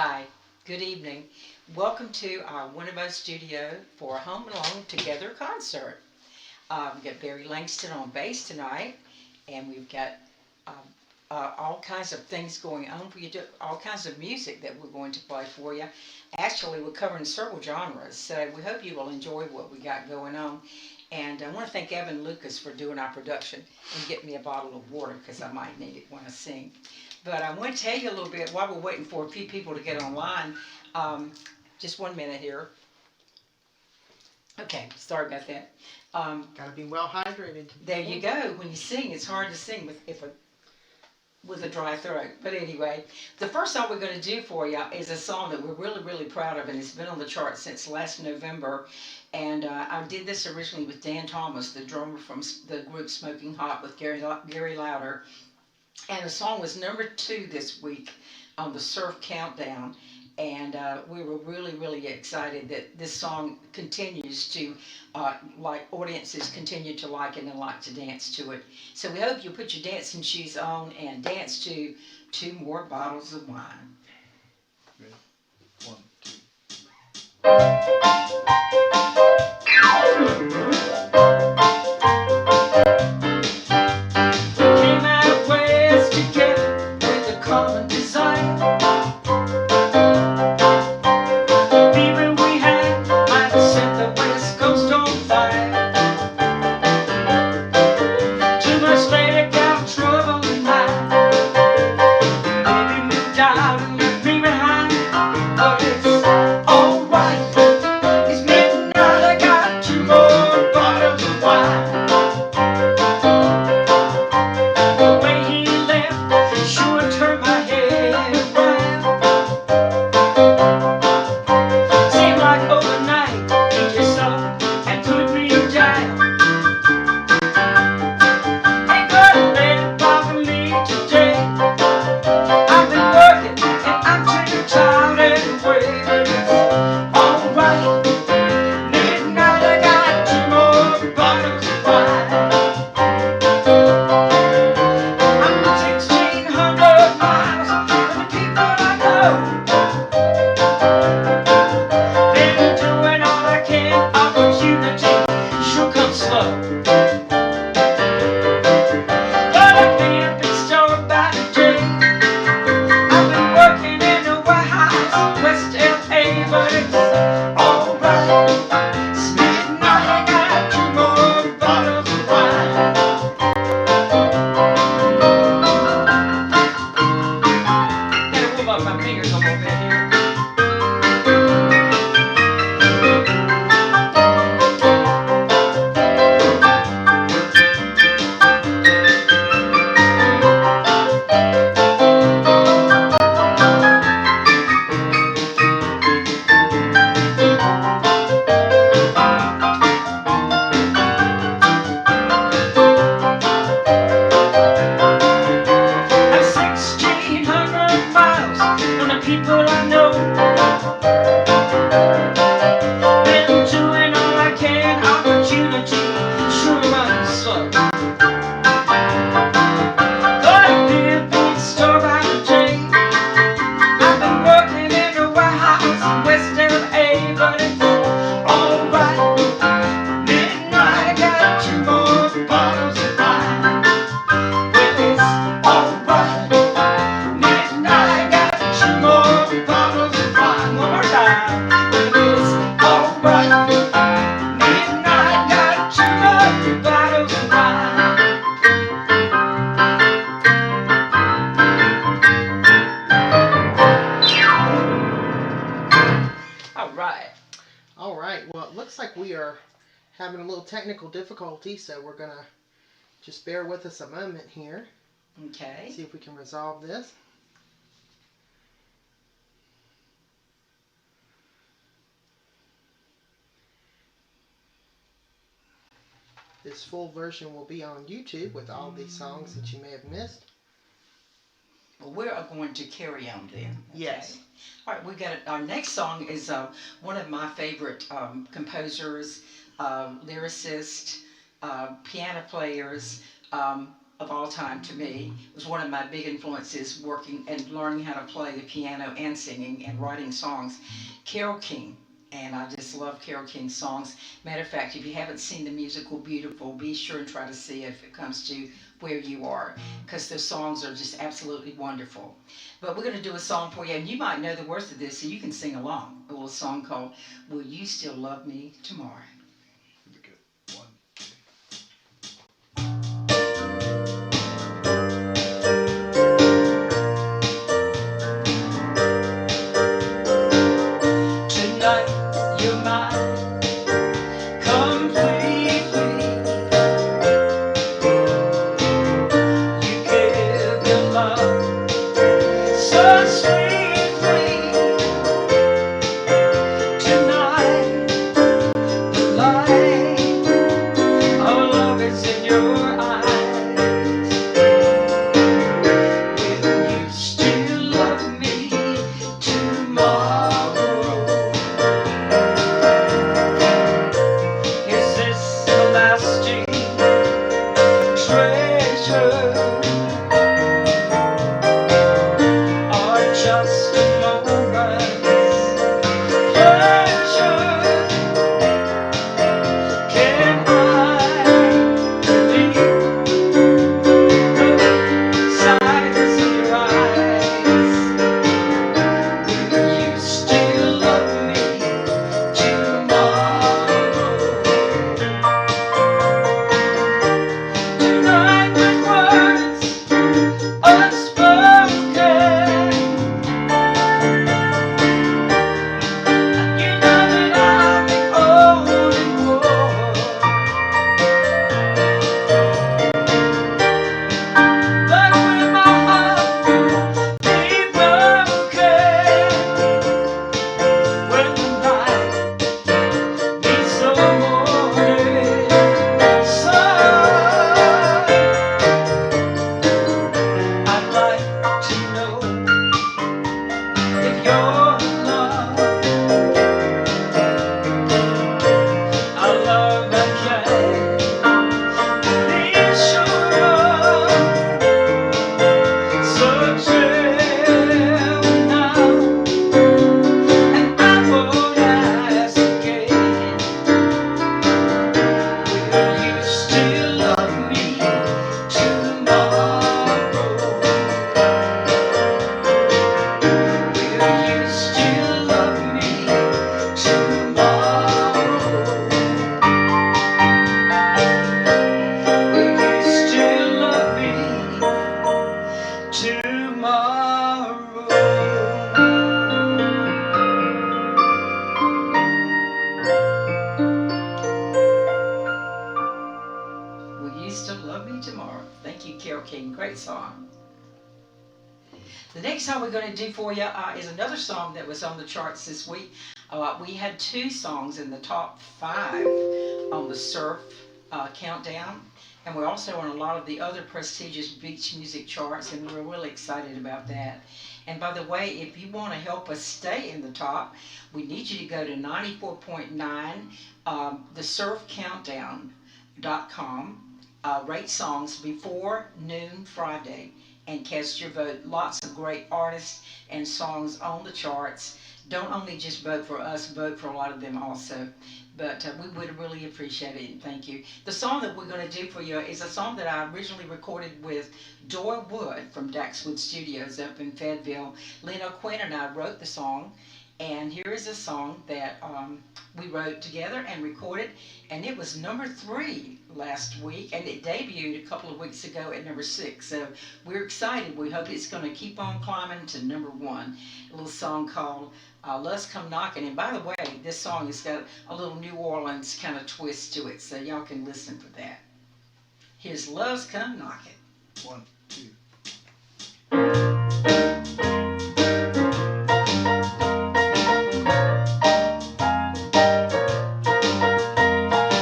Hi, good evening. Welcome to our Winnebago studio for a Home Alone Together concert. We've got Barry Langston on bass tonight, and we've got um, all kinds of things going on for you, all kinds of music that we're going to play for you. Actually, we're covering several genres, so we hope you will enjoy what we got going on. And I want to thank Evan Lucas for doing our production and get me a bottle of water because I might need it when I sing. But I want to tell you a little bit while we're waiting for a few people to get online. Um, just 1 minute here. Okay, sorry about that. Gotta be well hydrated. There you go. When you sing, it's hard to sing with a dry throat. But anyway, the first song we're going to do for you is a song that we're really, really proud of, and it's been on the charts since last November. And I did this originally with Dan Thomas, the drummer from the group Smoking Hot with Gary Lauder. And the song was #2 this week on the Surf Countdown. And we were really, really excited that this song continues to, audiences continue to like it and like to dance to it. So we hope you put your dancing shoes on and dance to 2 more bottles of wine. Ready? 1, 2. Came out west together with a common desire. Having a little technical difficulty, so we're gonna just bear with us a moment here. Okay. See if we can resolve this. This full version will be on YouTube with all these songs that you may have missed. Well, we're going to carry on then. Okay? Yes. All right, we got it. Our next song is one of my favorite composers, lyricists, piano players, of all time to me. Was one of my big influences working and learning how to play the piano and singing and writing songs. Carole King. And I just love Carole King's songs. Matter of fact, if you haven't seen the musical Beautiful, be sure and try to see it if it comes to where you are, because those songs are just absolutely wonderful. But we're going to do a song for you, and you might know the words of this, so you can sing along. A little song called Will You Still Love Me Tomorrow? Here we go. One, two. Tonight you're mine completely. You give your love so sweetly. Tonight the light of love is in your eyes. Will you still love me tomorrow? Is this a lasting treasure, or just a moment's pleasure? Can I believe the sights of your eyes? Will you still love me tomorrow? Tonight with words unspoken, you know that I'll be holding for. But will my heart be broken when the night is so morning sun? I'd like to know if your love, a love I can't be sure of. So tell me now, and I won't ask again. Will you still love me tomorrow? Will you still love me tomorrow? Will you still love me tomorrow? Will you still love me tomorrow? Thank you, Carole King. Great song. The next song we're going to do for you is another song that was on the charts this week. We had two songs in the top 5 on the surf countdown, and we're also on a lot of the other prestigious beach music charts, and we're really excited about that. And by the way, if you want to help us stay in the top, we need you to go to 94.9 thesurfcountdown.com, rate songs before noon Friday, and cast your vote. Lots of great artists and songs on the charts. Don't only just vote for us, vote for a lot of them also. But we would really appreciate it, and thank you. The song that we're going to do for you is a song that I originally recorded with Doyle Wood from Daxwood Studios up in Fayetteville. Lynn O'Quinn and I wrote the song, and here is a song that we wrote together and recorded, and it was number 3 last week, and it debuted a couple of weeks ago at number 6. So we're excited. We hope it's going to keep on climbing to number 1. A little song called Love's Come Knocking. And by the way, this song has got a little New Orleans kind of twist to it, so y'all can listen for that. Here's Love's Come Knocking. 1, 2.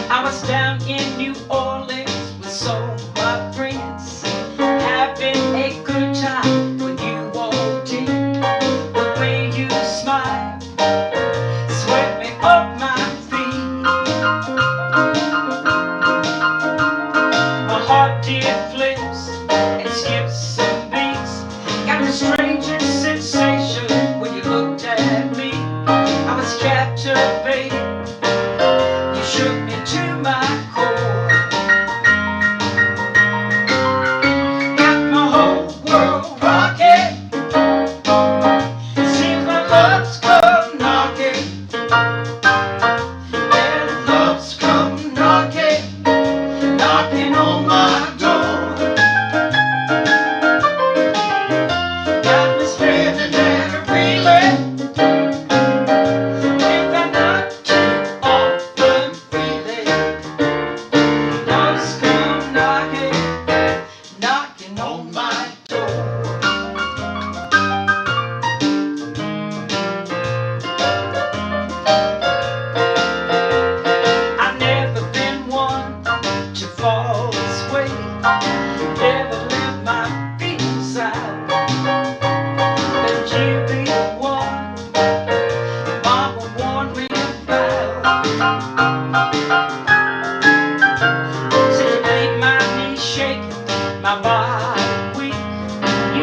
I was down in New Orleans with some of my friends, having a good time when you walked in. The way you smiled swept me off my feet. My heart did flips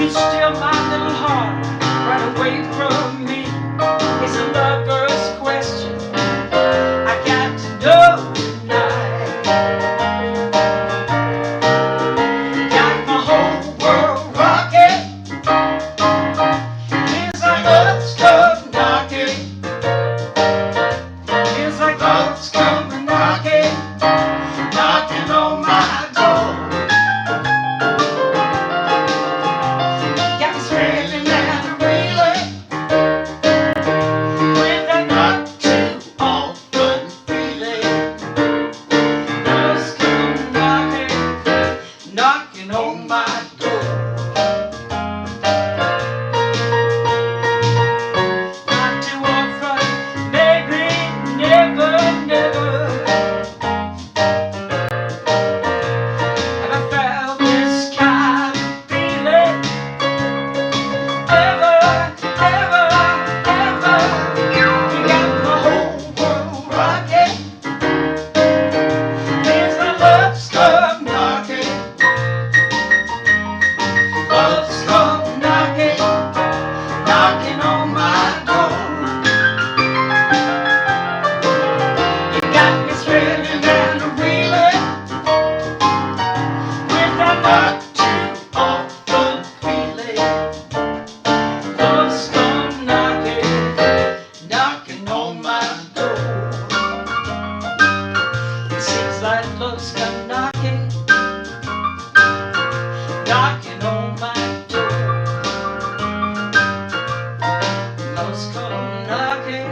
You steal my little heart right away from me. It's a lover's question I got to know tonight. Got my whole world rocking. Feels like love's come knocking. Feels like love's come knocking, knocking on my door. Got me screaming and reeling with that not too often feeling. Love's come knocking, knocking on my door. Not too often, maybe never, never have I felt this kind of feeling. Ever, ever, ever. You got my whole world rocking. Feels like love's come knocking. Love's come knocking, knocking on my door. You got me spinning and reeling with that not too often feeling. Love's come knocking, knocking on my door. It seems like love's come knocking, knocking on my door. Love's come knocking.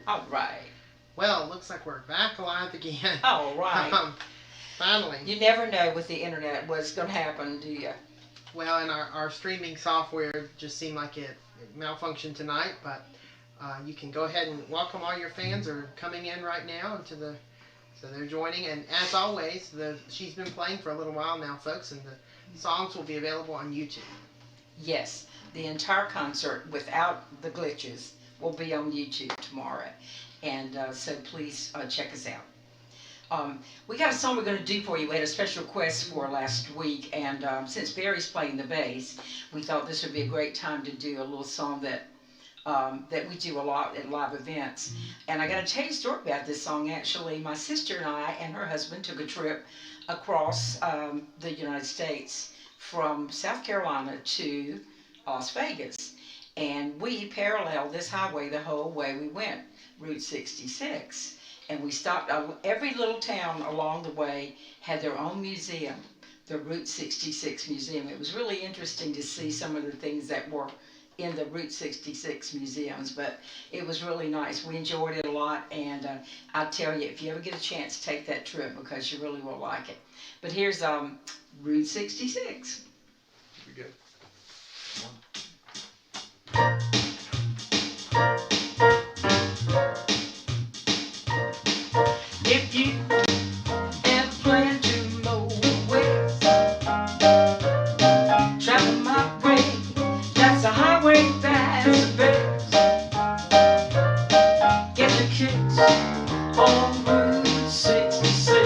All right. Well, looks like we're back alive again. All right. Finally. You never know with the internet what's going to happen, do you? Well, and our streaming software just seemed like it malfunctioned tonight, but you can go ahead and welcome all your fans are coming in right now into the, so they're joining, and as always, she's been playing for a little while now, folks, and the songs will be available on YouTube. Yes. The entire concert without the glitches will be on YouTube tomorrow. And so please check us out. We got a song we're going to do for you. We had a special request for last week, and since Barry's playing the bass, we thought this would be a great time to do a little song that we do a lot at live events. And I got to tell you a story about this song. Actually, my sister and I and her husband took a trip across the United States from South Carolina to Las Vegas. And we paralleled this highway the whole way we went, Route 66. And we stopped, every little town along the way had their own museum, the Route 66 Museum. It was really interesting to see some of the things that were in the Route 66 museums, but it was really nice. We enjoyed it a lot, and I tell you, if you ever get a chance, take that trip because you really will like it. But here's Route 66. We good. One. If you ever plan to mow west, travel my way, that's the highway that's the best. Get the kicks on Route 66.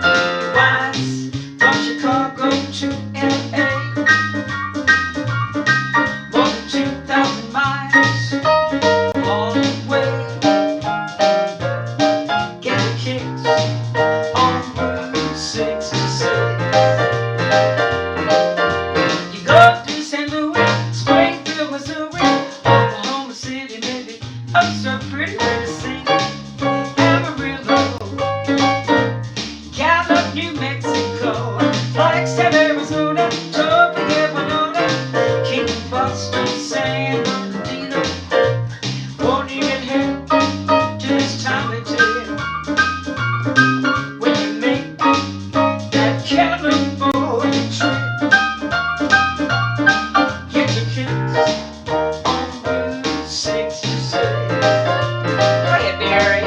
It winds from Chicago to LA, more than 2,000 miles all the way. Get the kicks on Route 66. You go through St. Louis, Springfield, Missouri, Oklahoma City, maybe, oh so pretty way to see. Amarillo, Gallup, New Mexico, Flagstaff, Arizona, Topeka, Winona, King, Boston, San Bernardino. Won't you get hit to this time of day when you make that California trip? Get your kicks on Route 66. Play it, Barry.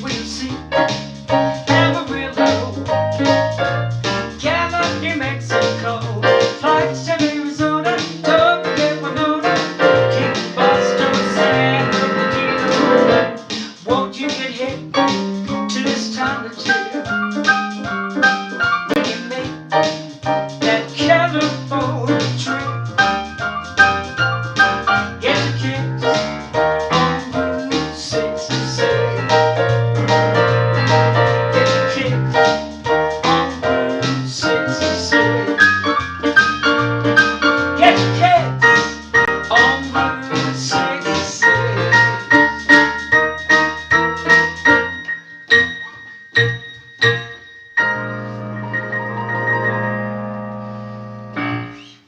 we'll see Amarillo, Gallup, New Mexico, flights to Arizona, Tokyo, Winona, King Boston, San Bernardino. Won't you get hip to this time of year when you make that California trip? Get the kids on Route 66. Get the kids on Route 66. Get the kids on Route 66.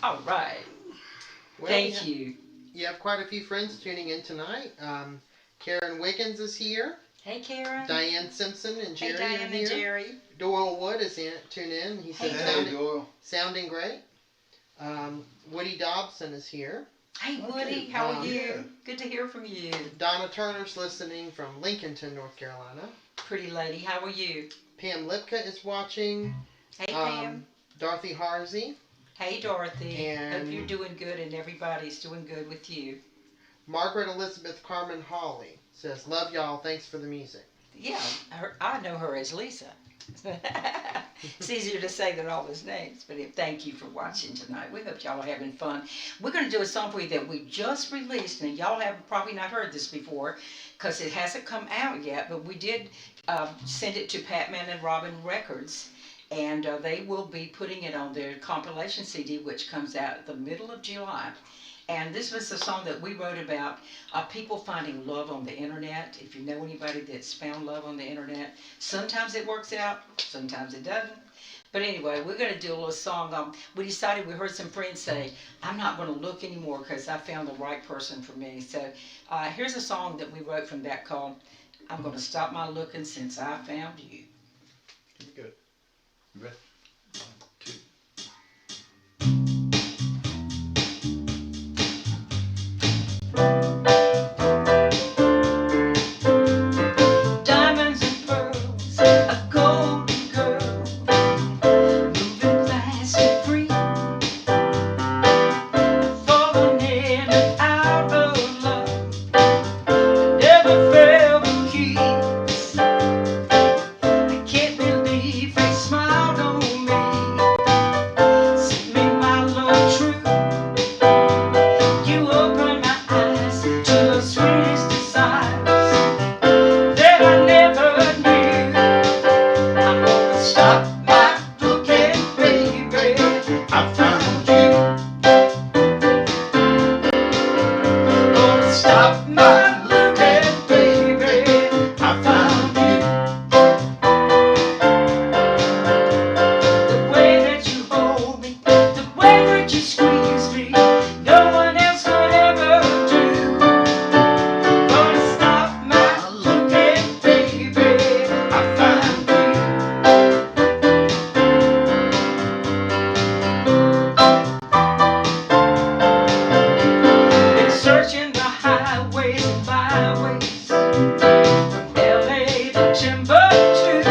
All right. Well, Thank you. You have quite a few friends tuning in tonight. Karen Wiggins is here. Hey, Karen. Diane Simpson and Hey, Jerry Diane are and here. Jerry. Doyle Wood is tuned in. He said Hey, Doyle. sounding great. Woody Dobson is here. Hey, Okay. Woody. How are you? Yeah. Good to hear from you. Donna Turner's listening from Lincolnton, North Carolina. Pretty lady. How are you? Pam Lipka is watching. Hey, Pam. Dorothy Harsey. Hey, Dorothy. And- Hope you're doing good and everybody's doing good with you. Margaret Elizabeth Carmen Hawley says, love y'all, thanks for the music. Yeah, I know her as Lisa. It's easier to say than all those names, but thank you for watching tonight. We hope y'all are having fun. We're going to do a song for you that we just released, and y'all have probably not heard this before because it hasn't come out yet, but we did send it to Patman and Robin Records, and they will be putting it on their compilation CD, which comes out the middle of July. And this was a song that we wrote about people finding love on the internet. If you know anybody that's found love on the internet, sometimes it works out, sometimes it doesn't. But anyway, we're going to do a little song. We decided, we heard some friends say, I'm not going to look anymore because I found the right person for me. So here's a song that we wrote from that called, I'm going to Stop My Looking Since I Found You. Good. You ready? 1, 2. Diamonds and pearls, a golden girl, moving fast and free, falling in and out of love, never felt the keys. I can't believe they smiled on me, sent me my love true. You opened my eyes to the sweetest desires that I never knew. I'm gonna stop my looking, baby. I found you. Gonna stop my looking, baby. I found you. The way that you hold me, the way that you squeeze me, no one else could ever do. Gonna stop my looking, baby. I found you. Been searching the highways and byways from LA to Timbuktu.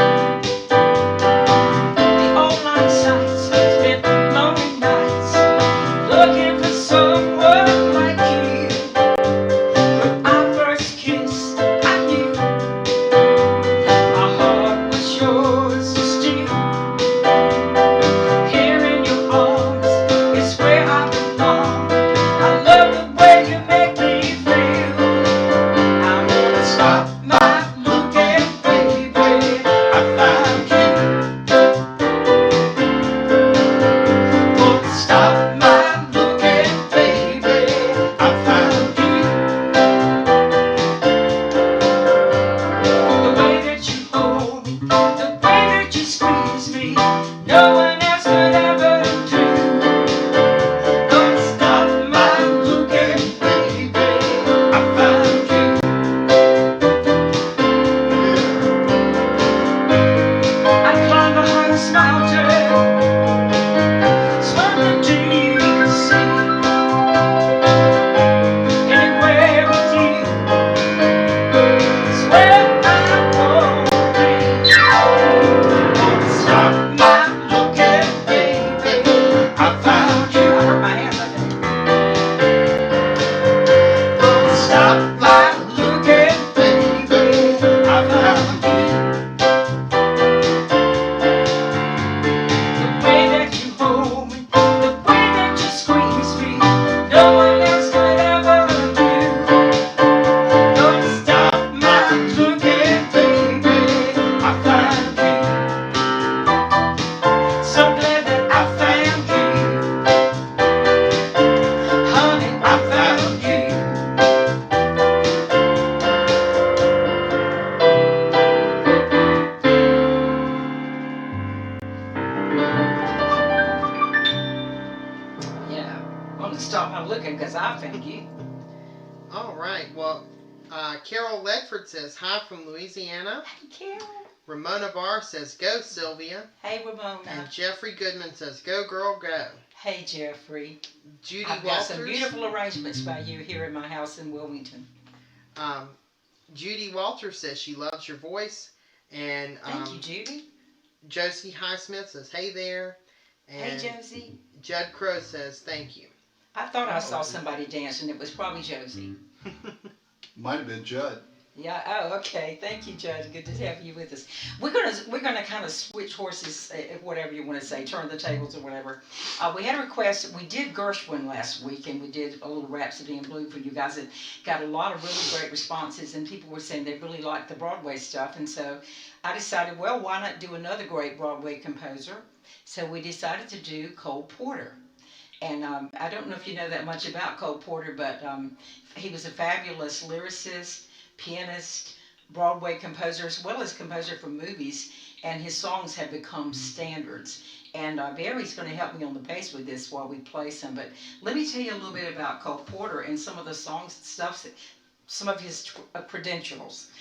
The online sites, spent lonely nights looking for someone like you. When our first kiss, I knew my heart was yours to steal. Here in your arms is where I belong. I love the way you make me feel. I'm gonna stop my looking, baby. as I found you. All right. Well, Carol Ledford says hi from Louisiana. Hey, Carol. Ramona Barr says go Sylvia. Hey, Ramona. And Jeffrey Goodman says go girl go. Hey, Jeffrey. Judy I've got Walters. some beautiful arrangements by you here in my house in Wilmington. Judy Walters says she loves your voice. And Thank you, Judy. Josie Highsmith says hey there. And Hey, Josie. Judd Crow says thank you. I thought I saw somebody dancing. It was probably Josie. Might have been Judd. Yeah. Oh, okay. Thank you, Judd. Good to have you with us. We're gonna kind of switch horses, whatever you want to say, turn the tables or whatever. We had a request. We did Gershwin last week, and we did a little Rhapsody in Blue for you guys. It got a lot of really great responses, and people were saying they really liked the Broadway stuff. And so I decided, well, why not do another great Broadway composer? So we decided to do Cole Porter. And I don't know if you know that much about Cole Porter, but he was a fabulous lyricist, pianist, Broadway composer, as well as composer for movies, and his songs have become standards. And Barry's going to help me on the bass with this while we play some. But let me tell you a little bit about Cole Porter and some of the songs, some of his credentials.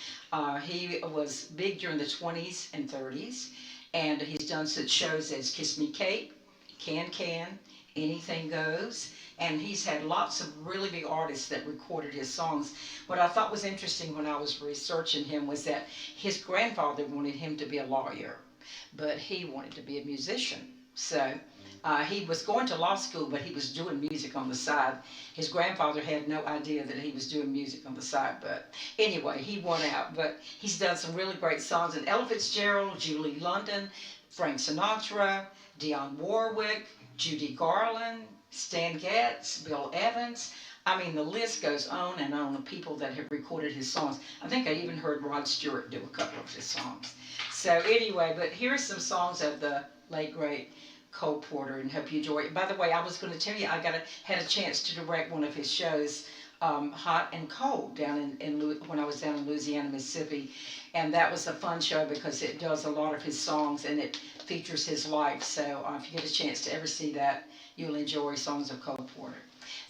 He was big during the 20s and 30s, and he's done such shows as Kiss Me Kate, Can, Anything Goes, and he's had lots of really big artists that recorded his songs. What I thought was interesting when I was researching him was that his grandfather wanted him to be a lawyer, but he wanted to be a musician. So he was going to law school, but he was doing music on the side. His grandfather had no idea that he was doing music on the side, but anyway, he won out. But he's done some really great songs, and Ella Fitzgerald, Julie London, Frank Sinatra, Dionne Warwick, Judy Garland, Stan Getz, Bill Evans. I mean, the list goes on and on of people that have recorded his songs. I think I even heard Rod Stewart do a couple of his songs. So anyway, but here are some songs of the late, great Cole Porter, and hope you enjoy it. By the way, I was going to tell you, I had a chance to direct one of his shows, Hot and Cold, down when I was down in Louisiana, Mississippi. And that was a fun show because it does a lot of his songs and it features his life. So if you get a chance to ever see that, you'll enjoy songs of Cole Porter.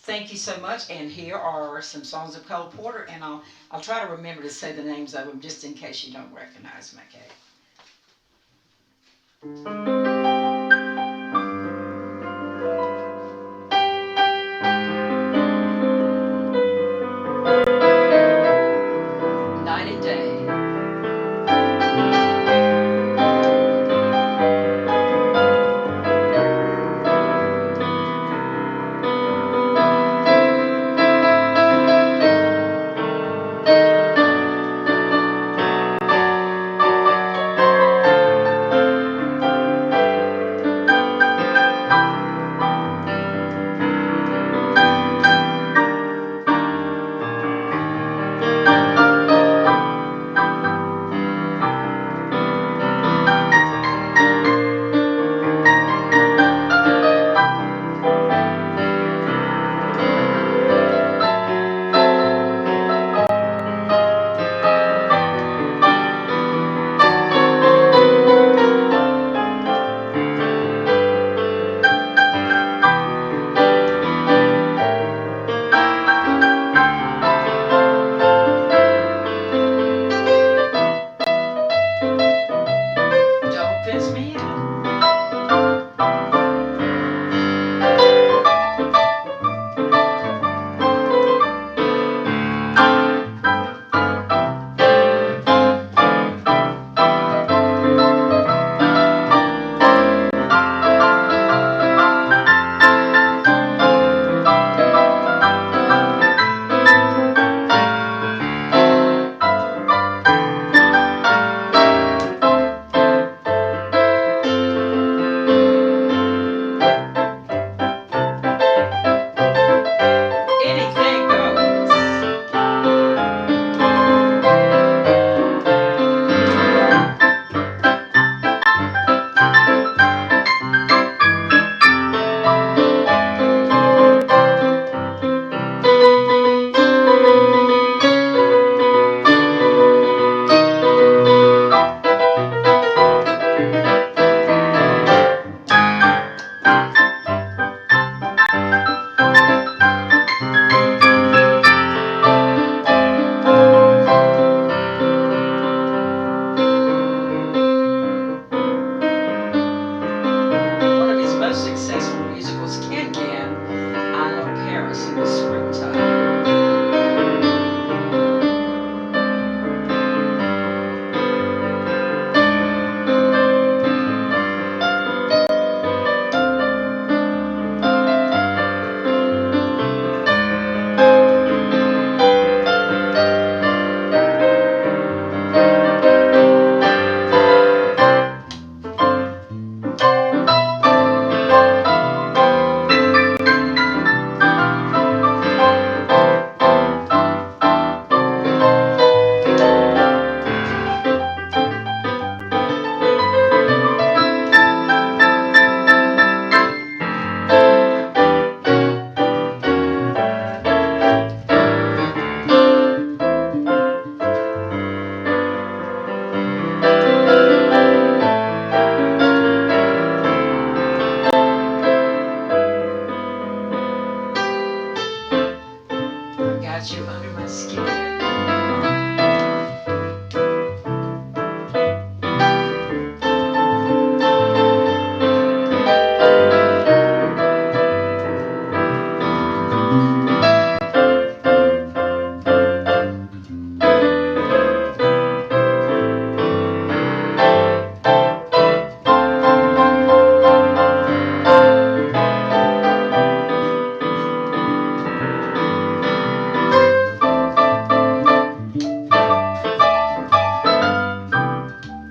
Thank you so much, and here are some songs of Cole Porter, and I'll try to remember to say the names of them just in case you don't recognize them, okay? Night and Day.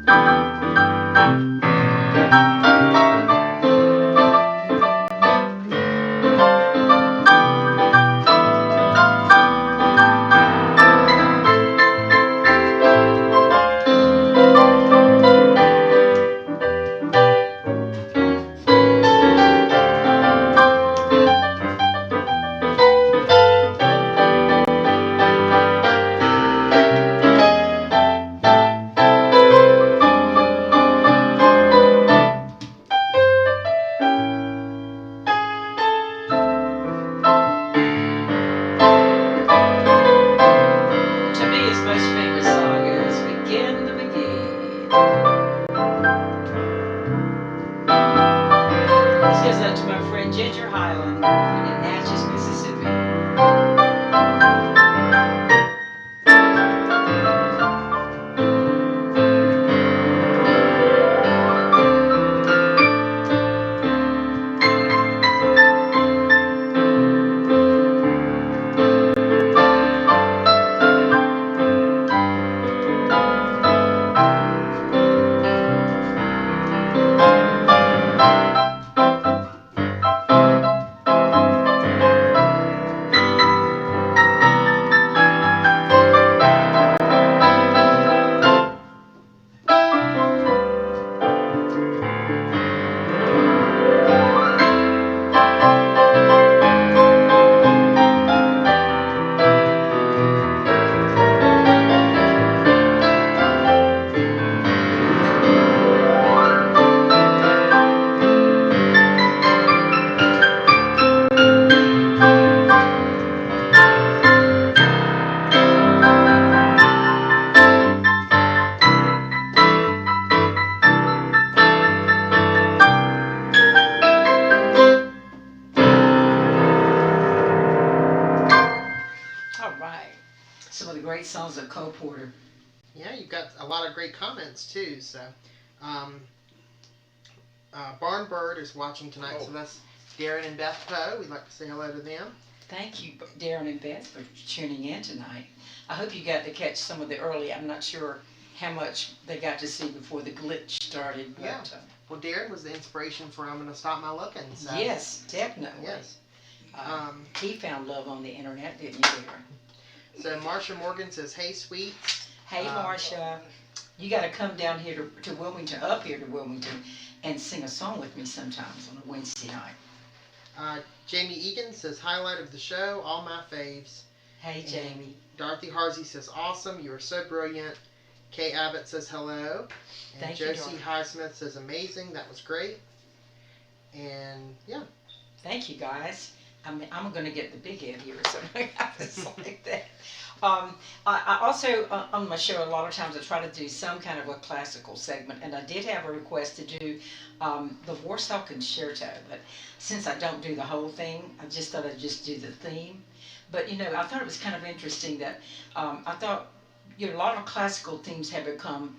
To me, his most famous song is "Begin to Begin." This goes out to my friend Ginger Highland in Natchez, Mississippi. All right. Some of the great songs of Cole Porter. Yeah, you've got a lot of great comments too. So, um, Barn Bird is watching tonight, so that's Darren and Beth Poe. We'd like to say hello to them. Thank you, Darren and Beth, for tuning in tonight. I hope you got to catch some of the early. I'm not sure how much they got to see before the glitch started. But, Yeah. Well, Darren was the inspiration for I'm Gonna Stop My Looking. So. yes, definitely. Yes. He found love on the internet, didn't you, Darren? So Marsha Morgan says, "Hey, sweet." Hey, Marcia, you got to come down here to Wilmington, up here to Wilmington, and sing a song with me sometimes on a Wednesday night. Jamie Egan says, "Highlight of the show, all my faves." Hey, And Jamie. Dorothy Harsey says, "Awesome, you are so brilliant." Kay Abbott says, "Hello." And Thank you, Josie Dorothy. Highsmith says, "Amazing, that was great." And yeah. Thank you, guys. I'm going to get the big head here or something like that. I also, on my show, a lot of times I try to do some kind of a classical segment, and I did have a request to do the Warsaw Concerto, but since I don't do the whole thing, I just thought I'd just do the theme. But, you know, I thought it was kind of interesting that I thought, you know, a lot of classical themes have become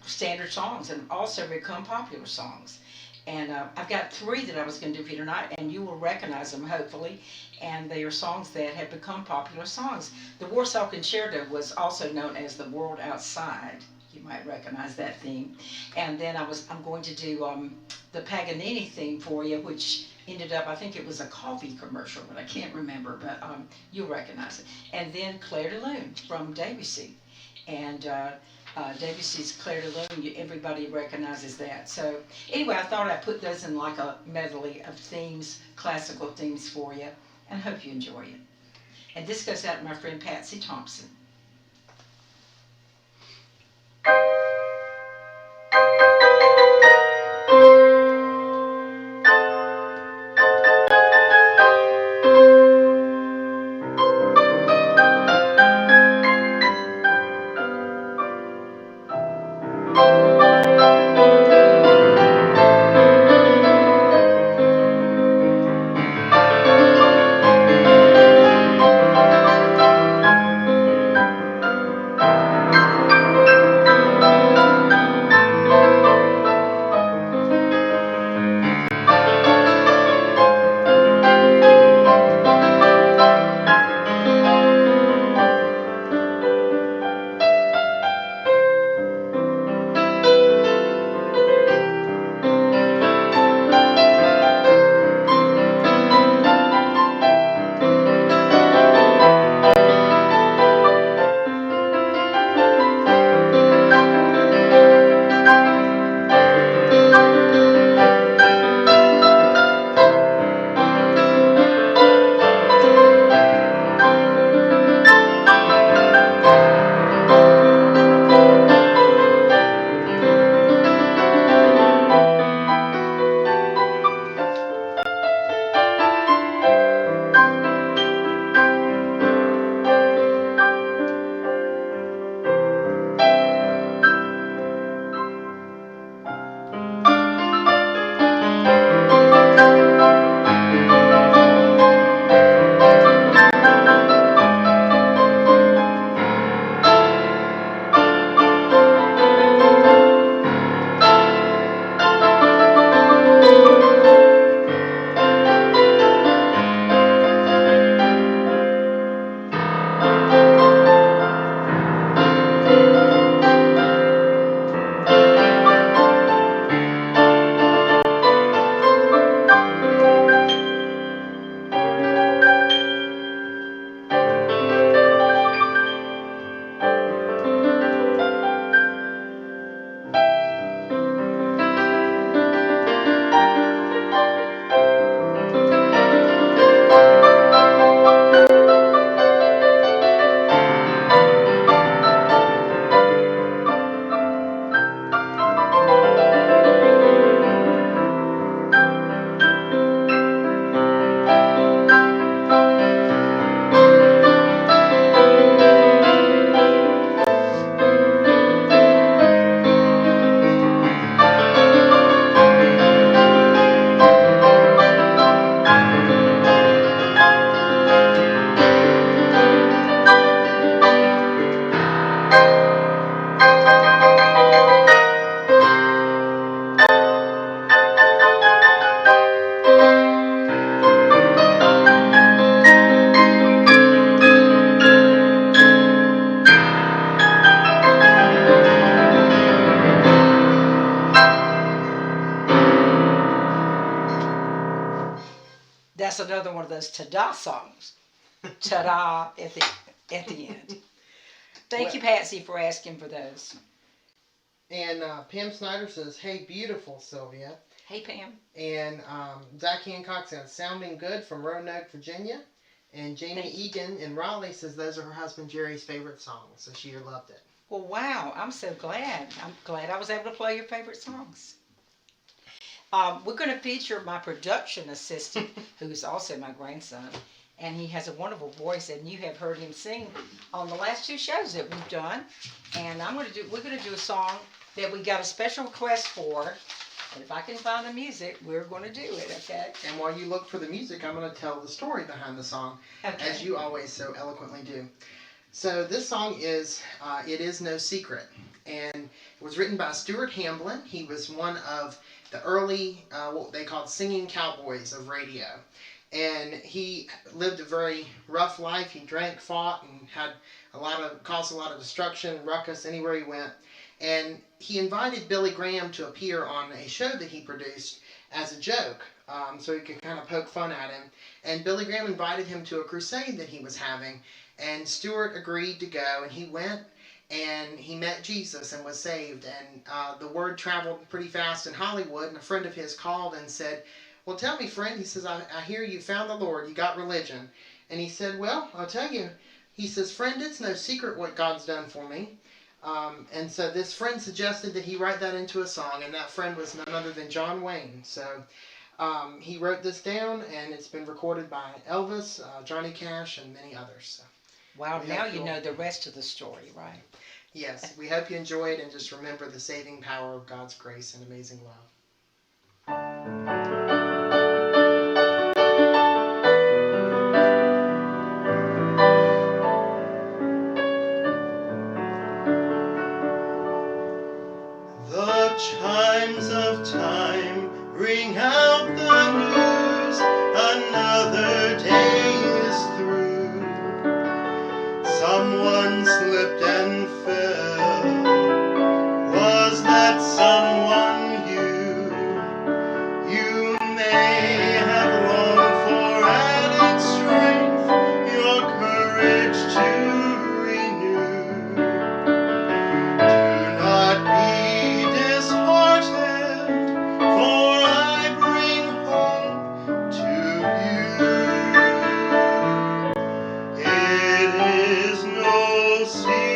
standard songs and also become popular songs. And I've got 3 that I was going to do for you tonight, and you will recognize them, hopefully. And they are songs that have become popular songs. The Warsaw Concerto was also known as The World Outside. You might recognize that theme. And then I'm going to do the Paganini theme for you, which ended up, I think it was a coffee commercial, but I can't remember. But you'll recognize it. And then Claire de Lune from Debussy. And Debussy's Claire de Lune, everybody recognizes that. So anyway, I thought I'd put those in like a medley of themes, classical themes for you, and hope you enjoy it. And this goes out to my friend Patsy Thompson. that's another one of those ta-da songs. Ta-da at the end. Thank you, Patsy, for asking for those. And Pam Snyder says, "Hey, beautiful Sylvia." Hey, Pam. And Zach Hancock says, "Sounding good from Roanoke, Virginia." And Jamie Egan in Raleigh says those are her husband Jerry's favorite songs, so she loved it. Well, wow, I'm so glad. I'm glad I was able to play your favorite songs. We're going to feature my production assistant, who's also my grandson, and he has a wonderful voice, and you have heard him sing on the last 2 shows that we've done. And we're going to do a song that we got a special request for, and if I can find the music, we're going to do it, okay? And while you look for the music, I'm going to tell the story behind the song, Okay. as you always so eloquently do. So this song is It Is No Secret, and it was written by Stuart Hamblin. He was one of the early, what they called singing cowboys of radio. And he lived a very rough life. He drank, fought, and caused a lot of destruction, ruckus anywhere he went. And he invited Billy Graham to appear on a show that he produced as a joke, so he could kind of poke fun at him. And Billy Graham invited him to a crusade that he was having, and Stuart agreed to go, and he went, and he met Jesus and was saved. And the word traveled pretty fast in Hollywood, and a friend of his called and said, "Well, tell me, friend," he says, I hear you found the Lord, you got religion." And he said, "Well, I'll tell you," he says, "friend, it's no secret what God's done for me." And so this friend suggested that he write that into a song, and that friend was none other than John Wayne. So he wrote this down, and it's been recorded by Elvis, Johnny Cash, and many others. So, Wow, now you know the rest of the story, right? yes, we hope you enjoy it, and just remember the saving power of God's grace and amazing love. The chimes of time ring out the news, another day is through. Someone slipped and fell. Was that someone you? You may have longed for added strength, your courage to renew. Do not be disheartened, for I bring hope to you. It is no secret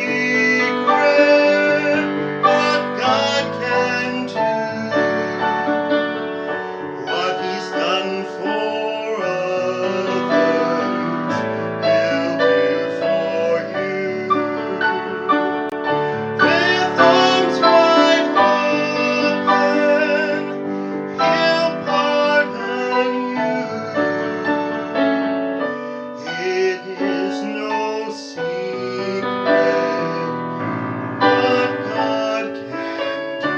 what God can do, what He's done for others, He'll do for you. With arms wide open, He'll pardon you. It is no secret what God can do.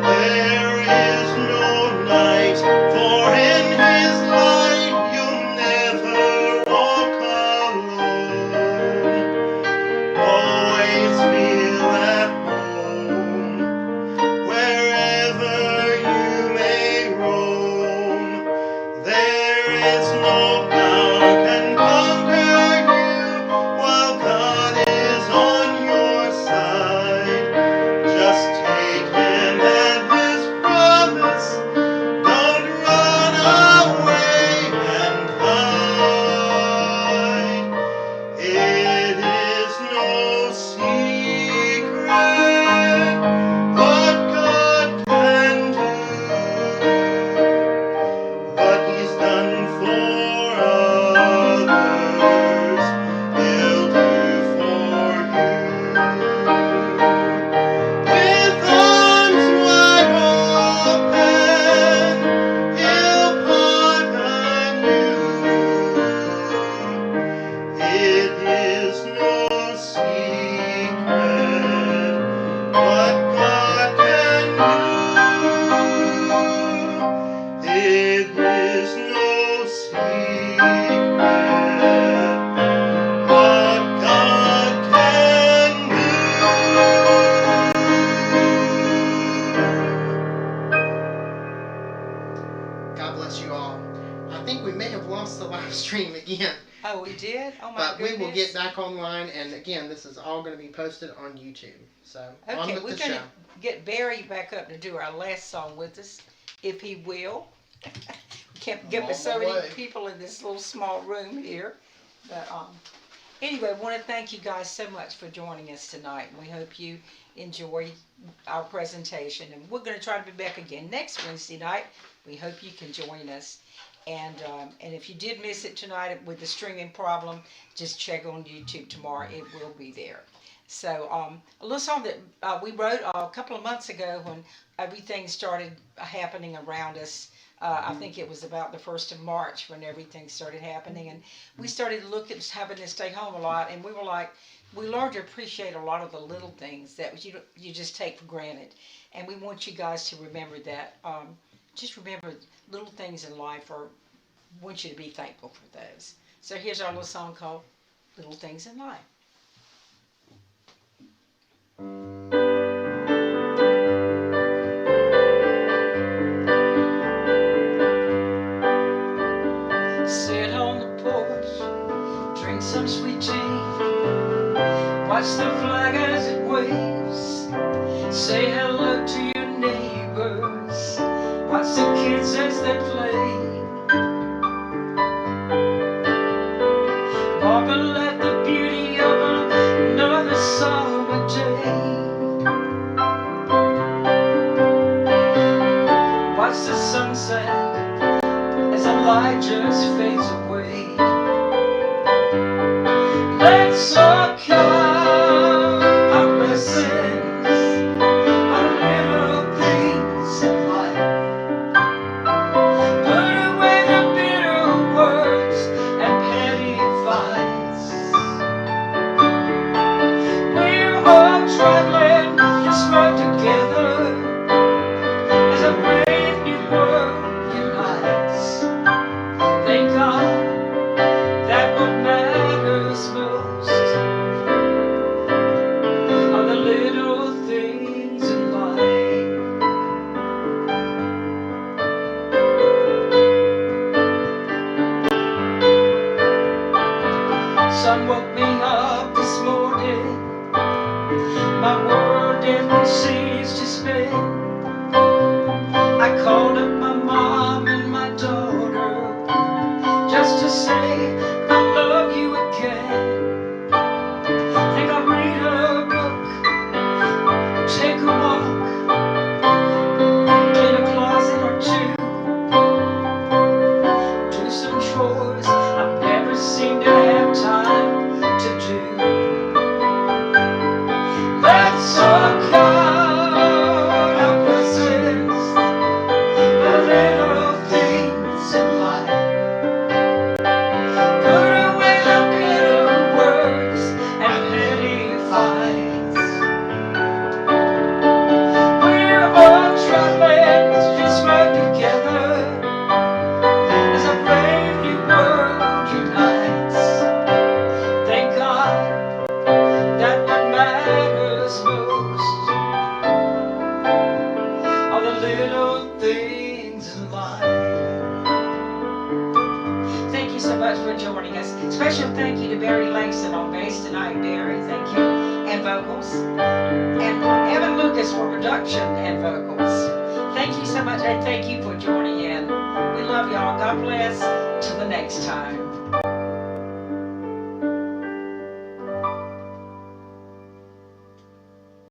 There is no night, for in His light you'll never walk alone. Always feel at home, wherever you may roam. There is no power can conquer you, while God is on your side. Just take Him at His promise, don't run away and hide. It is no secret we did? Oh my But goodness. we will get back online, and again, this is all going to be posted on YouTube. So, on Okay, with we're the going show. to get Barry back up to do our last song with us, if he will. We can't get I'm with on so my many way. people in this little small room here. But anyway, I want to thank you guys so much for joining us tonight. We hope you enjoyed our presentation. And we're going to try to be back again next Wednesday night. We hope you can join us. And if you did miss it tonight with the streaming problem, just check on YouTube tomorrow. It will be there. So a little song that we wrote a couple of months ago when everything started happening around us. I think it was about the 1st of March when everything started happening. And we started looking, having to stay home a lot. And we were like, we learned to appreciate a lot of the little things that you just take for granted. And we want you guys to remember that. Just remember little things in life, or want you to be thankful for those. So here's our little song called Little Things in Life. Sit on the porch, drink some sweet tea, watch the flag as it waves, say hello to your neighbors, watch the kids as they play, marvel at the beauty of another summer day, watch the sunset as the light just fades away. Let's all count our blessings, our little things in life. Put away the bitter words and petty fights. We're all traveling this road together as a brave new world unites. Thank God that what matters most are the little things in life. Sun woke me up this morning, my world didn't cease to spin. I called up my mom and my daughter just to say I love you again. Think I'll read a book, take a walk, clean a closet or two, do some chores I've never seemed to have time to do. Let's all count our blessings, the little things in life. Put away the bitter words and petty fights. We're all traveling this road together as a brave new world unites. Thank God that what matters most are the little things in life. Thank you so much for joining us. Special thank you to Barry Langston on bass tonight. Barry, thank you. And vocals. And Evan Lucas for production and vocals. Thank you so much, and thank you for joining in. We love y'all. God bless. Till the next time.